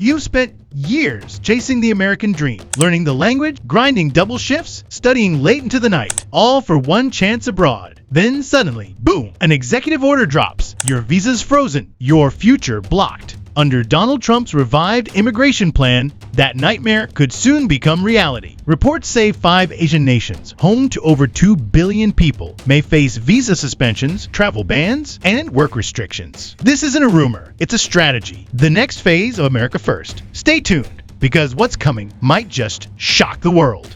You've spent years chasing the American dream, learning the language, grinding double shifts, studying late into the night, all for one chance abroad. Then suddenly, boom, an executive order drops. Your visa's frozen, your future blocked. Under Donald Trump's revived immigration plan, that nightmare could soon become reality. Reports say 5 Asian nations, home to over 2 billion people, may face visa suspensions, travel bans, and work restrictions. This isn't a rumor, it's a strategy. The next phase of America First. Stay tuned, because what's coming might just shock the world.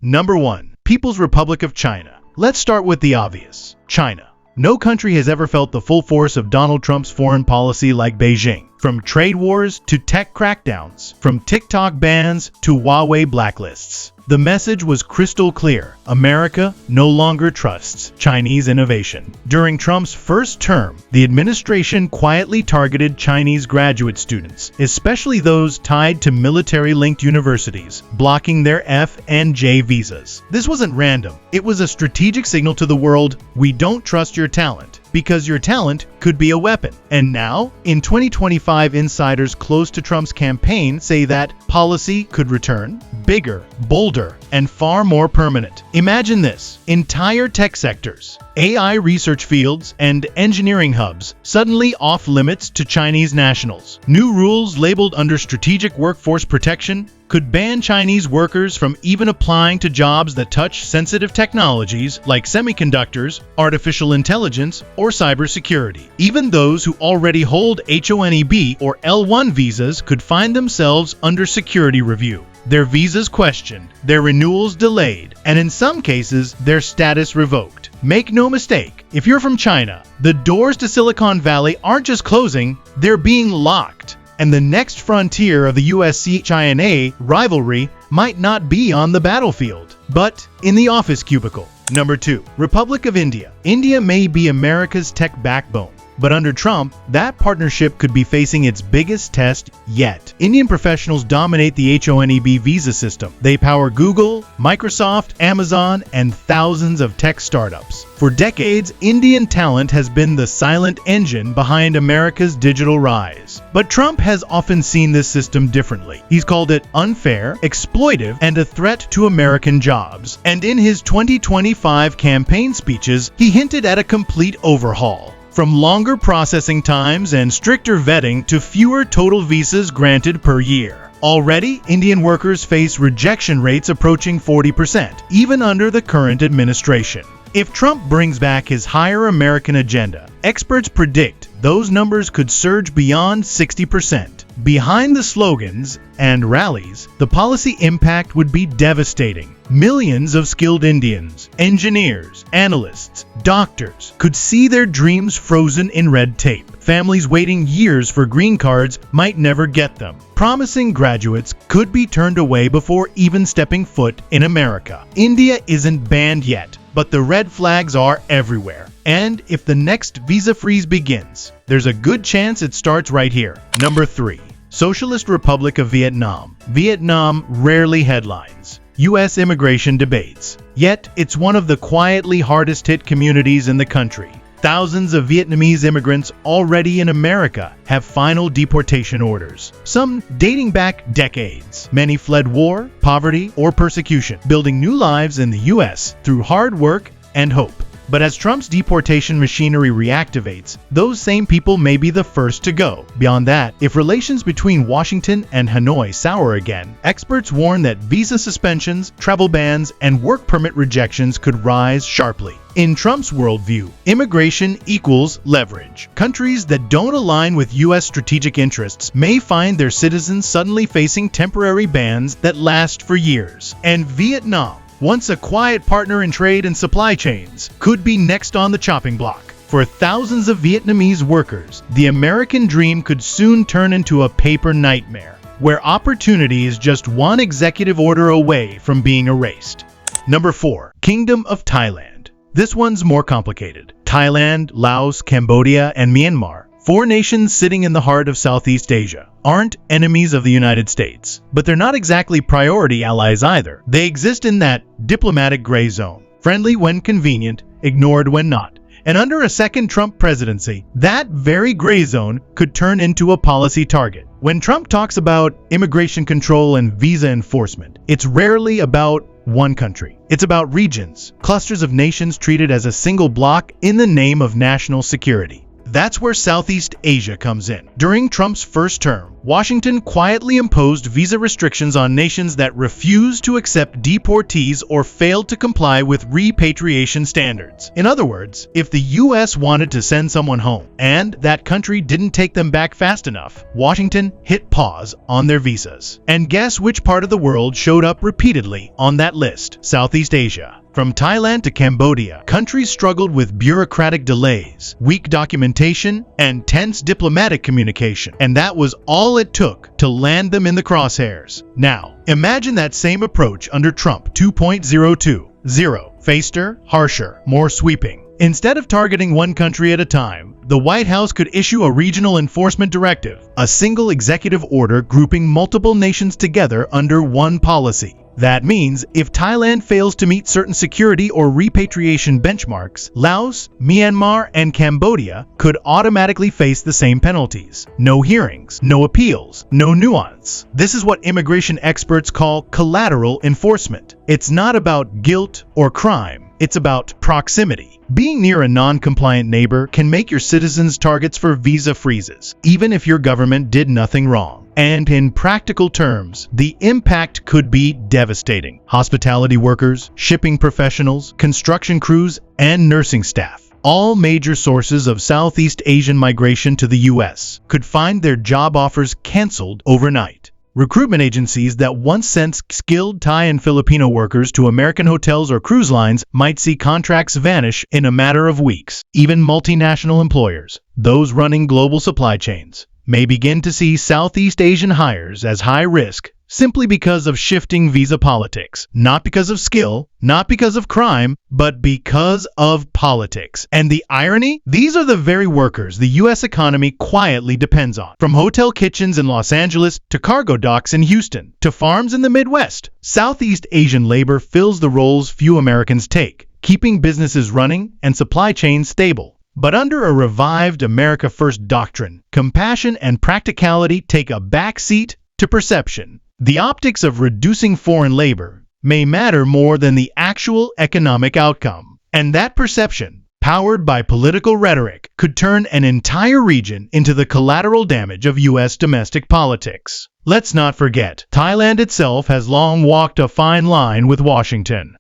Number 1. People's Republic of China. Let's start with the obvious. China. No country has ever felt the full force of Donald Trump's foreign policy like Beijing. From trade wars to tech crackdowns, from TikTok bans to Huawei blacklists. The message was crystal clear. America no longer trusts Chinese innovation. During Trump's first term, the administration quietly targeted Chinese graduate students, especially those tied to military-linked universities, blocking their F and J visas. This wasn't random. It was a strategic signal to the world, we don't trust your talent, because your talent could be a weapon. And now, in 2025, insiders close to Trump's campaign say that policy could return, bigger, bolder, and far more permanent. Imagine this: entire tech sectors, AI research fields, and engineering hubs suddenly off limits to Chinese nationals. New rules labeled under strategic workforce protection could ban Chinese workers from even applying to jobs that touch sensitive technologies like semiconductors, artificial intelligence, or cybersecurity. Even those who already hold H-1B or L-1 visas could find themselves under security review, their visas questioned, their renewals delayed, and in some cases, their status revoked. Make no mistake, if you're from China, the doors to Silicon Valley aren't just closing, they're being locked. And the next frontier of the US-China rivalry might not be on the battlefield, but in the office cubicle. Number 2. Republic of India. India may be America's tech backbone, but under Trump, that partnership could be facing its biggest test yet. Indian professionals dominate the H-1B visa system. They power Google, Microsoft, Amazon, and thousands of tech startups. For decades, Indian talent has been the silent engine behind America's digital rise. But Trump has often seen this system differently. He's called it unfair, exploitive, and a threat to American jobs. And in his 2025 campaign speeches, he hinted at a complete overhaul. From longer processing times and stricter vetting to fewer total visas granted per year. Already, Indian workers face rejection rates approaching 40%, even under the current administration. If Trump brings back his higher American agenda, experts predict those numbers could surge beyond 60%. Behind the slogans and rallies, the policy impact would be devastating. Millions of skilled Indians, engineers, analysts, doctors could see their dreams frozen in red tape. Families waiting years for green cards might never get them. Promising graduates could be turned away before even stepping foot in America. India isn't banned yet, but the red flags are everywhere. And if the next visa freeze begins, there's a good chance it starts right here. Number 3. Socialist Republic of Vietnam. Vietnam rarely headlines U.S. immigration debates. Yet, it's one of the quietly hardest-hit communities in the country. Thousands of Vietnamese immigrants already in America have final deportation orders, some dating back decades. Many fled war, poverty, or persecution, building new lives in the U.S. through hard work and hope. But as Trump's deportation machinery reactivates, those same people may be the first to go. Beyond that, if relations between Washington and Hanoi sour again, experts warn that visa suspensions, travel bans, and work permit rejections could rise sharply. In Trump's worldview, immigration equals leverage. Countries that don't align with U.S. strategic interests may find their citizens suddenly facing temporary bans that last for years. And Vietnam, once a quiet partner in trade and supply chains, could be next on the chopping block. For thousands of Vietnamese workers, the American dream could soon turn into a paper nightmare, where opportunity is just one executive order away from being erased. Number 4. Kingdom of Thailand. This one's more complicated. Thailand, Laos, Cambodia, and Myanmar, 4 nations sitting in the heart of Southeast Asia, aren't enemies of the United States. But they're not exactly priority allies either. They exist in that diplomatic gray zone, friendly when convenient, ignored when not. And under a second Trump presidency, that very gray zone could turn into a policy target. When Trump talks about immigration control and visa enforcement, it's rarely about one country. It's about regions, clusters of nations treated as a single bloc in the name of national security. That's where Southeast Asia comes in. During Trump's first term, Washington quietly imposed visa restrictions on nations that refused to accept deportees or failed to comply with repatriation standards. In other words, if the U.S. wanted to send someone home and that country didn't take them back fast enough, Washington hit pause on their visas. And guess which part of the world showed up repeatedly on that list? Southeast Asia. From Thailand to Cambodia, countries struggled with bureaucratic delays, weak documentation, and tense diplomatic communication. And that was all it took to land them in the crosshairs. Now, imagine that same approach under Trump 2.020. Faster, harsher, more sweeping. Instead of targeting one country at a time, the White House could issue a regional enforcement directive, a single executive order grouping multiple nations together under one policy. That means if Thailand fails to meet certain security or repatriation benchmarks, Laos, Myanmar, and Cambodia could automatically face the same penalties. No hearings, no appeals, no nuance. This is what immigration experts call collateral enforcement. It's not about guilt or crime. It's about proximity. Being near a non-compliant neighbor can make your citizens targets for visa freezes, even if your government did nothing wrong. And in practical terms, the impact could be devastating. Hospitality workers, shipping professionals, construction crews, and nursing staff, all major sources of Southeast Asian migration to the U.S., could find their job offers canceled overnight. Recruitment agencies that once sent skilled Thai and Filipino workers to American hotels or cruise lines might see contracts vanish in a matter of weeks. Even multinational employers, those running global supply chains, may begin to see Southeast Asian hires as high risk simply because of shifting visa politics. Not because of skill, not because of crime, but because of politics. And the irony? These are the very workers the U.S. economy quietly depends on. From hotel kitchens in Los Angeles to cargo docks in Houston to farms in the Midwest, Southeast Asian labor fills the roles few Americans take, keeping businesses running and supply chains stable. But under a revived America First doctrine, compassion and practicality take a backseat to perception. The optics of reducing foreign labor may matter more than the actual economic outcome. And that perception, powered by political rhetoric, could turn an entire region into the collateral damage of U.S. domestic politics. Let's not forget, Thailand itself has long walked a fine line with Washington.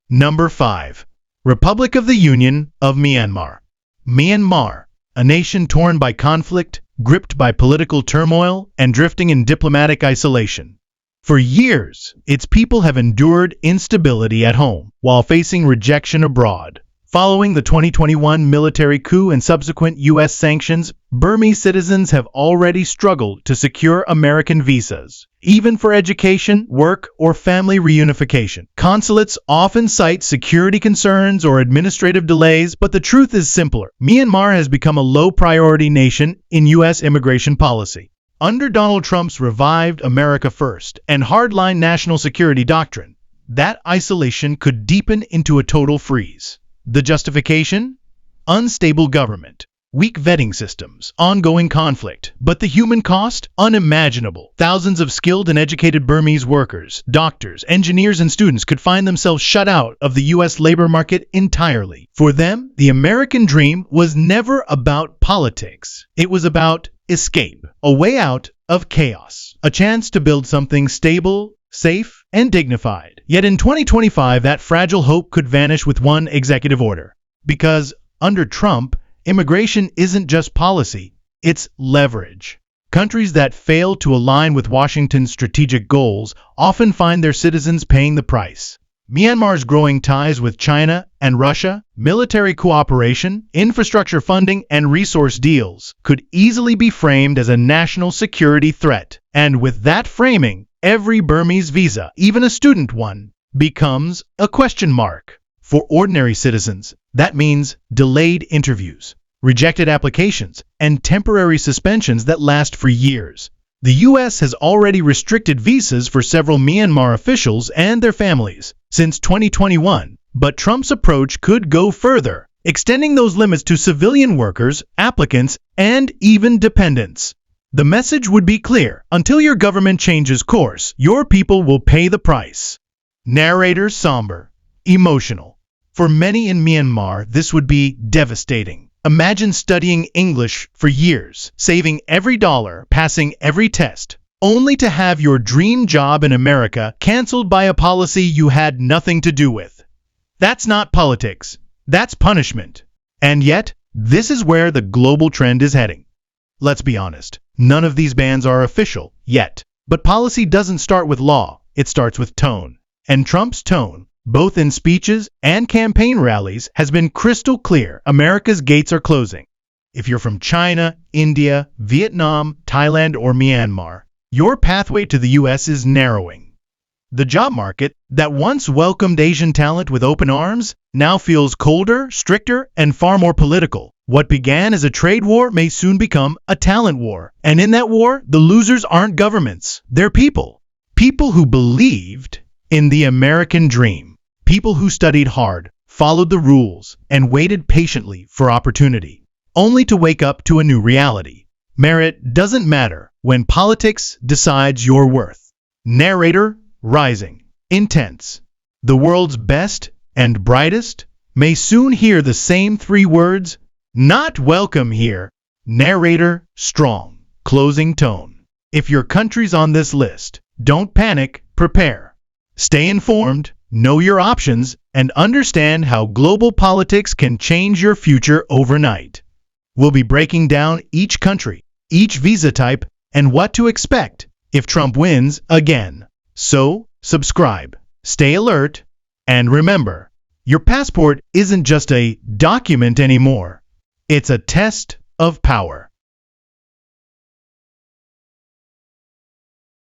Number 5. Republic of the Union of Myanmar. Myanmar, a nation torn by conflict, gripped by political turmoil, and drifting in diplomatic isolation. For years, its people have endured instability at home while facing rejection abroad. Following the 2021 military coup and subsequent U.S. sanctions, Burmese citizens have already struggled to secure American visas, even for education, work, or family reunification. Consulates often cite security concerns or administrative delays, but the truth is simpler. Myanmar has become a low-priority nation in U.S. immigration policy. Under Donald Trump's revived America First and hardline national security doctrine, that isolation could deepen into a total freeze. The justification? Unstable government, weak vetting systems, ongoing conflict. But the human cost? Unimaginable. Thousands of skilled and educated Burmese workers, doctors, engineers, and students could find themselves shut out of the U.S. labor market entirely. For them, the American dream was never about politics. It was about escape, a way out of chaos, a chance to build something stable, safe, and dignified. Yet in 2025, that fragile hope could vanish with one executive order. Because under Trump, immigration isn't just policy, it's leverage. Countries that fail to align with Washington's strategic goals often find their citizens paying the price. Myanmar's growing ties with China and Russia, military cooperation, infrastructure funding, and resource deals could easily be framed as a national security threat. And with that framing, every Burmese visa, even a student one, becomes a question mark. For ordinary citizens, that means delayed interviews, rejected applications, and temporary suspensions that last for years. The U.S. has already restricted visas for several Myanmar officials and their families since 2021, but Trump's approach could go further. extending those limits to civilian workers, applicants, and even dependents. The message would be clear: until your government changes course, your people will pay the price. Narrator somber, emotional. For many in Myanmar, this would be devastating. Imagine studying English for years, saving every dollar, passing every test, only to have your dream job in America canceled by a policy you had nothing to do with. That's not politics. That's punishment. And yet, this is where the global trend is heading. Let's be honest, none of these bans are official yet. But policy doesn't start with law, it starts with tone. And Trump's tone, both in speeches and campaign rallies, has been crystal clear: America's gates are closing. If you're from China, India, Vietnam, Thailand, or Myanmar, your pathway to the US is narrowing. The job market, that once welcomed Asian talent with open arms, now feels colder, stricter, and far more political. What began as a trade war may soon become a talent war. And in that war, the losers aren't governments, they're people. People who believed in the American dream. People who studied hard, followed the rules, and waited patiently for opportunity, only to wake up to a new reality. Merit doesn't matter when politics decides your worth. Narrator rising, intense. The world's best and brightest may soon hear the same three words: not welcome here. Narrator strong, closing tone. If your country's on this list, don't panic, prepare. Stay informed, know your options, and understand how global politics can change your future overnight. We'll be breaking down each country, each visa type, and what to expect if Trump wins again. So, subscribe, stay alert, and remember, your passport isn't just a document anymore. It's a test of power.